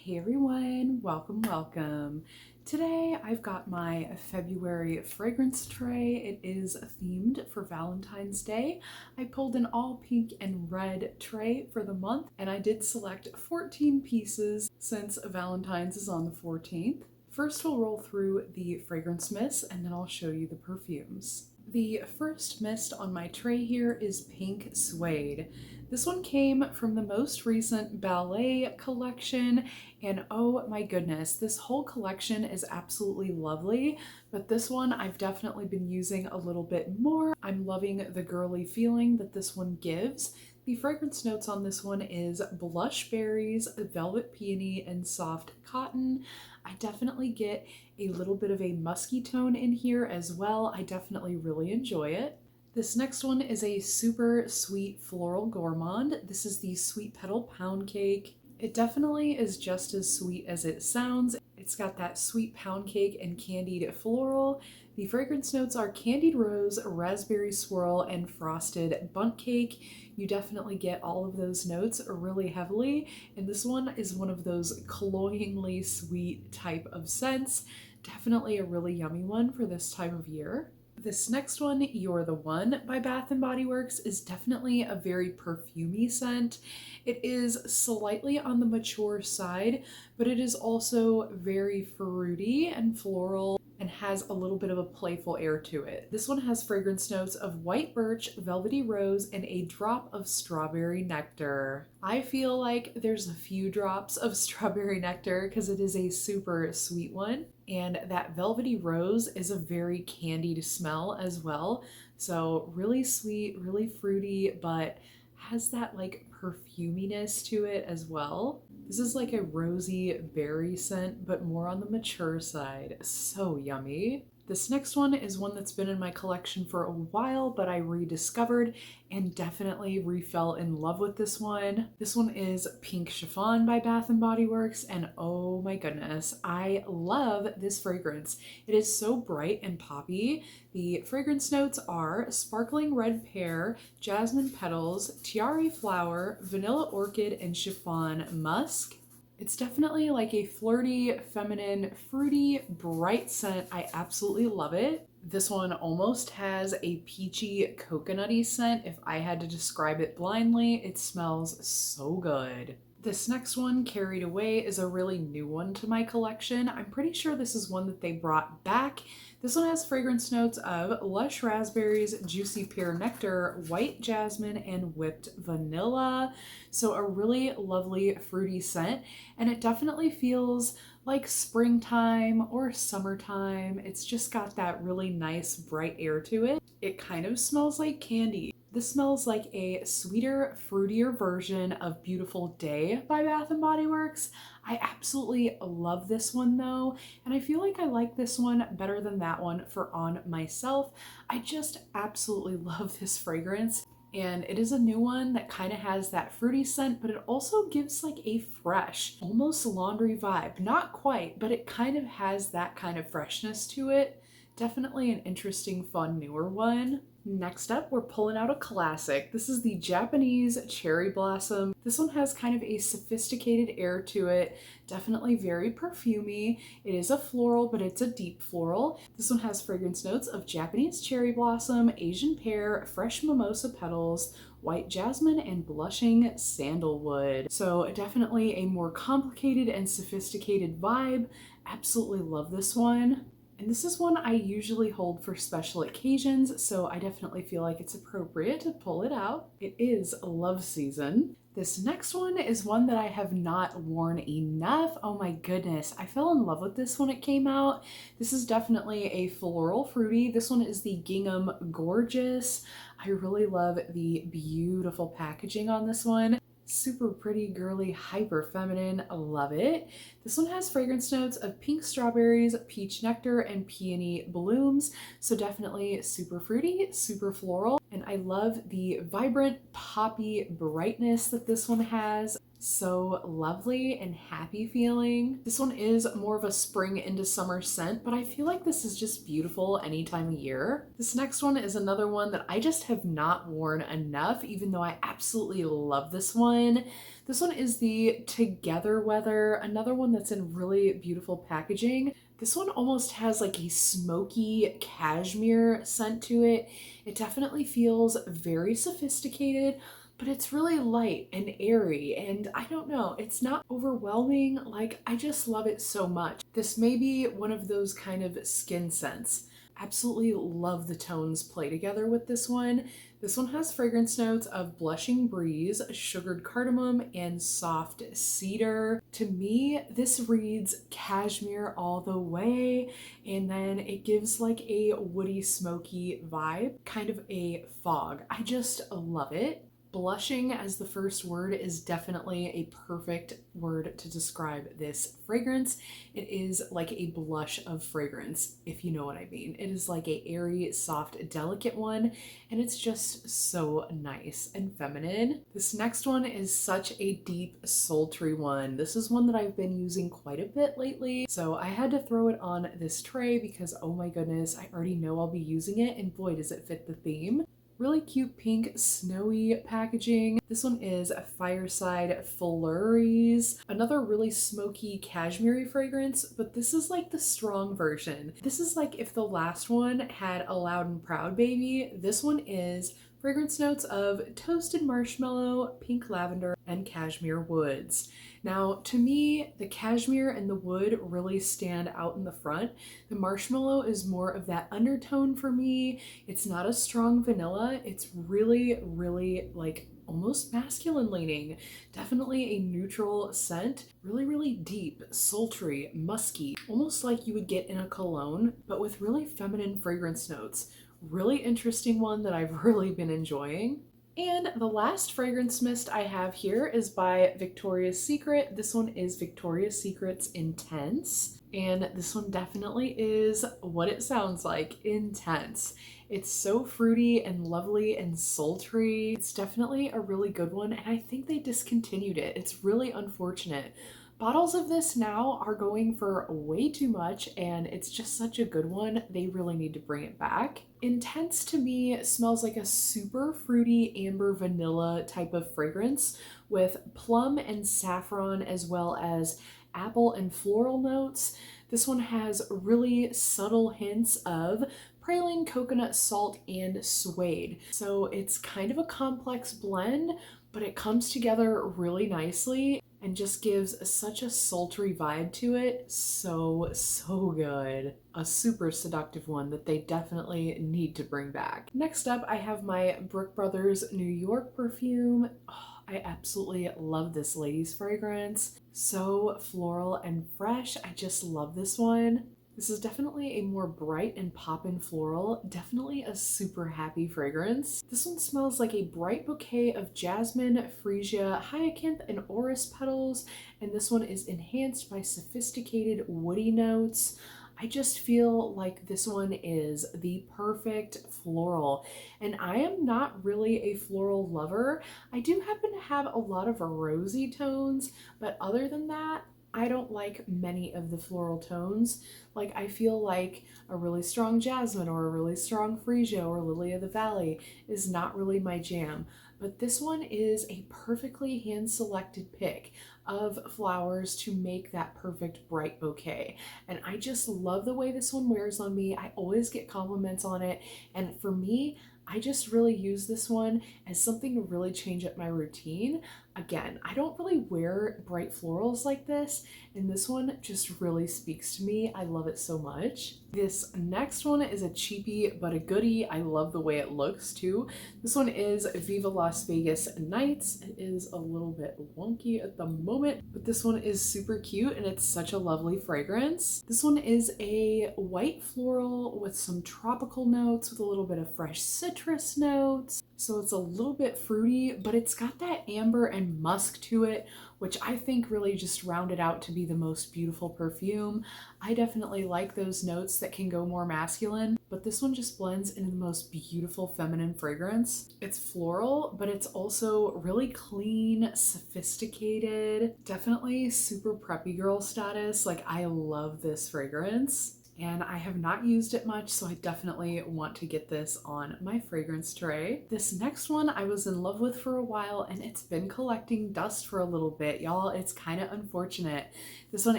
Hey everyone, welcome, welcome. Today I've got my February fragrance tray. It is themed for Valentine's Day. I pulled an all pink and red tray for the month and I did select 14 pieces since Valentine's is on the 14th. First we'll roll through the fragrance mists and then I'll show you the perfumes. The first mist on my tray here is Pink Suede. This one came from the most recent ballet collection, and oh my goodness, this whole collection is absolutely lovely, but this one I've definitely been using a little bit more. I'm loving the girly feeling that this one gives. The fragrance notes on this one is blush berries, velvet peony, and soft cotton. I definitely get a little bit of a musky tone in here as well. I definitely really enjoy it. This next one is a super sweet floral gourmand. This is the Sweet Petal Pound Cake. It definitely is just as sweet as it sounds. It's got that sweet pound cake and candied floral. The fragrance notes are candied rose, raspberry swirl, and frosted bundt cake. You definitely get all of those notes really heavily, and this one is one of those cloyingly sweet type of scents. Definitely a really yummy one for this time of year. This next one, Youre the One by Bath & Body Works, is definitely a very perfumey scent. It is slightly on the mature side, but it is also very fruity and floral and has a little bit of a playful air to it. This one has fragrance notes of white birch, velvety rose, and a drop of strawberry nectar. I feel like there's a few drops of strawberry nectar because it is a super sweet one. And that velvety rose is a very candied smell as well. So really sweet, really fruity, but has that like perfuminess to it as well. This is like a rosy berry scent, but more on the mature side. So yummy. This next one is one that's been in my collection for a while, but I rediscovered and definitely refell in love with this one. This one is Pink Chiffon by Bath & Body Works, and oh my goodness, I love this fragrance. It is so bright and poppy. The fragrance notes are sparkling red pear, jasmine petals, tiare flower, vanilla orchid, and chiffon musk. It's definitely like a flirty, feminine, fruity, bright scent. I absolutely love it. This one almost has a peachy, coconutty scent. If I had to describe it blindly, it smells so good. This next one, Carried Away, is a really new one to my collection. I'm pretty sure this is one that they brought back. This one has fragrance notes of lush raspberries, juicy pear nectar, white jasmine, and whipped vanilla. So a really lovely fruity scent, and it definitely feels like springtime or summertime. It's just got that really nice bright air to it. It kind of smells like candy. This smells like a sweeter, fruitier version of Beautiful Day by Bath & Body Works. I absolutely love this one though, and I feel like I like this one better than that one for on myself. I just absolutely love this fragrance. And it is a new one that kind of has that fruity scent, but it also gives like a fresh, almost laundry vibe. Not quite, but it kind of has that kind of freshness to it. Definitely an interesting, fun, newer one. Next up, we're pulling out a classic. This is the Japanese Cherry Blossom. This one has kind of a sophisticated air to it, definitely very perfumey. It is a floral, but it's a deep floral. This one has fragrance notes of Japanese cherry blossom, Asian pear, fresh mimosa petals, white jasmine, and blushing sandalwood. So definitely a more complicated and sophisticated vibe. Absolutely love this one. And this is one I usually hold for special occasions, so I definitely feel like it's appropriate to pull it out. It is love season. This next one is one that I have not worn enough. Oh my goodness, I fell in love with this when it came out. This is definitely a floral fruity. This one is the Gingham Gorgeous. I really love the beautiful packaging on this one. Super pretty, girly, hyper feminine. Love it. This one has fragrance notes of pink strawberries, peach nectar, and peony blooms. So definitely super fruity, super floral. And I love the vibrant, poppy brightness that this one has. So lovely and happy feeling. This one is more of a spring into summer scent, but I feel like this is just beautiful any time of year. This next one is another one that I just have not worn enough, even though I absolutely love this one. This one is the Together Weather, another one that's in really beautiful packaging. This one almost has like a smoky cashmere scent to it. It definitely feels very sophisticated, but it's really light and airy, and I don't know, it's not overwhelming. Like, I just love it so much. This may be one of those kind of skin scents. Absolutely love the tones play together with this one. This one has fragrance notes of blushing breeze, sugared cardamom, and soft cedar. To me, this reads cashmere all the way, and then it gives like a woody, smoky vibe, kind of a fog. I just love it. Blushing as the first word is definitely a perfect word to describe this fragrance. It is like a blush of fragrance, if you know what I mean. It is like a airy, soft, delicate one, and it's just so nice and feminine. This next one is such a deep, sultry one. This is one that I've been using quite a bit lately, so I had to throw it on this tray because, oh my goodness, I already know I'll be using it, and boy, does it fit the theme. Really cute pink snowy packaging. This one is a Fireside Flurries. Another really smoky cashmere fragrance, but this is like the strong version. This is like if the last one had a Loud and Proud baby, this one is fragrance notes of toasted marshmallow, pink lavender, and cashmere woods. Now, to me, the cashmere and the wood really stand out in the front. The marshmallow is more of that undertone for me. It's not a strong vanilla. It's really, really like almost masculine leaning. Definitely a neutral scent. Really, really deep, sultry, musky, almost like you would get in a cologne, but with really feminine fragrance notes. Really interesting one that I've really been enjoying. And the last fragrance mist I have here is by Victoria's Secret. This one is Victoria's Secret's Intense, and this one definitely is what it sounds like, intense. It's so fruity and lovely and sultry. It's definitely a really good one, and I think they discontinued it. It's really unfortunate. Bottles of this now are going for way too much, and it's just such a good one. They really need to bring it back. Intense to me smells like a super fruity amber vanilla type of fragrance with plum and saffron as well as apple and floral notes. This one has really subtle hints of praline, coconut, salt, and suede. So it's kind of a complex blend, but it comes together really nicely and just gives such a sultry vibe to it. So, so good. A super seductive one that they definitely need to bring back. Next up, I have my Brook Brothers New York perfume. Oh, I absolutely love this lady's fragrance. So floral and fresh. I just love this one. This is definitely a more bright and poppin' floral, definitely a super happy fragrance. This one smells like a bright bouquet of jasmine, freesia, hyacinth, and orris petals, and this one is enhanced by sophisticated woody notes. I just feel like this one is the perfect floral, and I am not really a floral lover. I do happen to have a lot of rosy tones, but other than that, I don't like many of the floral tones. Like, I feel like a really strong jasmine or a really strong freesia or lily of the valley is not really my jam. But this one is a perfectly hand-selected pick of flowers to make that perfect bright bouquet. And I just love the way this one wears on me. I always get compliments on it. And for me, I just really use this one as something to really change up my routine. Again, I don't really wear bright florals like this, and this one just really speaks to me. I love it so much. This next one is a cheapie but a goodie. I love the way it looks too. This one is Viva Las Vegas Nights. It is a little bit wonky at the moment, but this one is super cute and it's such a lovely fragrance. This one is a white floral with some tropical notes with a little bit of fresh citrus notes. So it's a little bit fruity, but it's got that amber and musk to it, which I think really just rounded out to be the most beautiful perfume. I definitely like those notes that can go more masculine, but this one just blends into the most beautiful feminine fragrance. It's floral, but it's also really clean, sophisticated, definitely super preppy girl status. Like, I love this fragrance. And I have not used it much, so I definitely want to get this on my fragrance tray. This next one I was in love with for a while, and it's been collecting dust for a little bit, y'all. It's kind of unfortunate. This one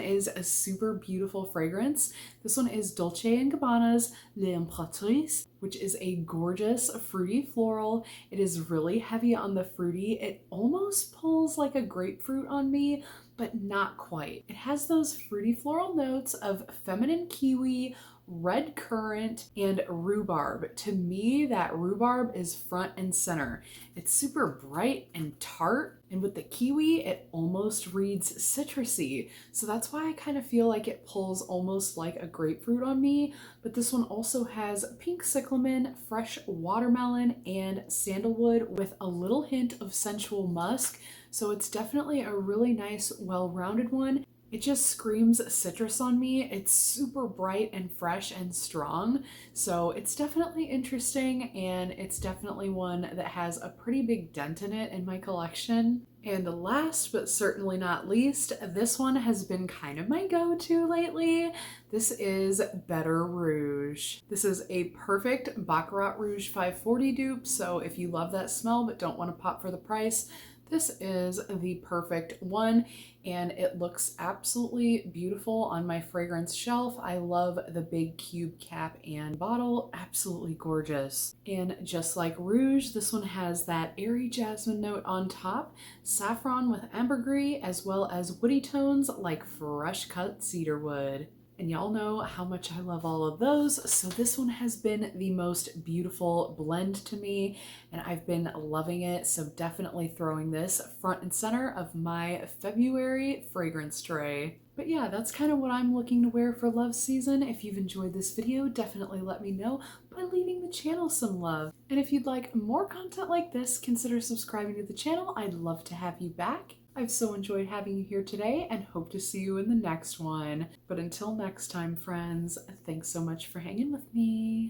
is a super beautiful fragrance. This one is Dolce & Gabbana's L'Imperatrice, which is a gorgeous fruity floral. It is really heavy on the fruity. It almost pulls like a grapefruit on me, but not quite. It has those fruity floral notes of feminine kiwi, red currant, and rhubarb. To me, that rhubarb is front and center. It's super bright and tart, and with the kiwi, it almost reads citrusy. So that's why I kind of feel like it pulls almost like a grapefruit on me. But this one also has pink cyclamen, fresh watermelon, and sandalwood with a little hint of sensual musk. So it's definitely a really nice, well-rounded one. It just screams citrus on me. It's super bright and fresh and strong. So it's definitely interesting, and it's definitely one that has a pretty big dent in it in my collection. And last but certainly not least, this one has been kind of my go-to lately. This is Better Rouge. This is a perfect Baccarat Rouge 540 dupe, so if you love that smell but don't want to pop for the price, this is the perfect one, and it looks absolutely beautiful on my fragrance shelf. I love the big cube cap and bottle, absolutely gorgeous. And just like Rouge, this one has that airy jasmine note on top, saffron with ambergris, as well as woody tones like fresh cut cedarwood. And y'all know how much I love all of those, so this one has been the most beautiful blend to me, and I've been loving it, so definitely throwing this front and center of my February fragrance tray. But yeah, that's kind of what I'm looking to wear for love season. If you've enjoyed this video, definitely let me know by leaving the channel some love. And if you'd like more content like this, consider subscribing to the channel. I'd love to have you back. I've so enjoyed having you here today and hope to see you in the next one. But until next time, friends, thanks so much for hanging with me.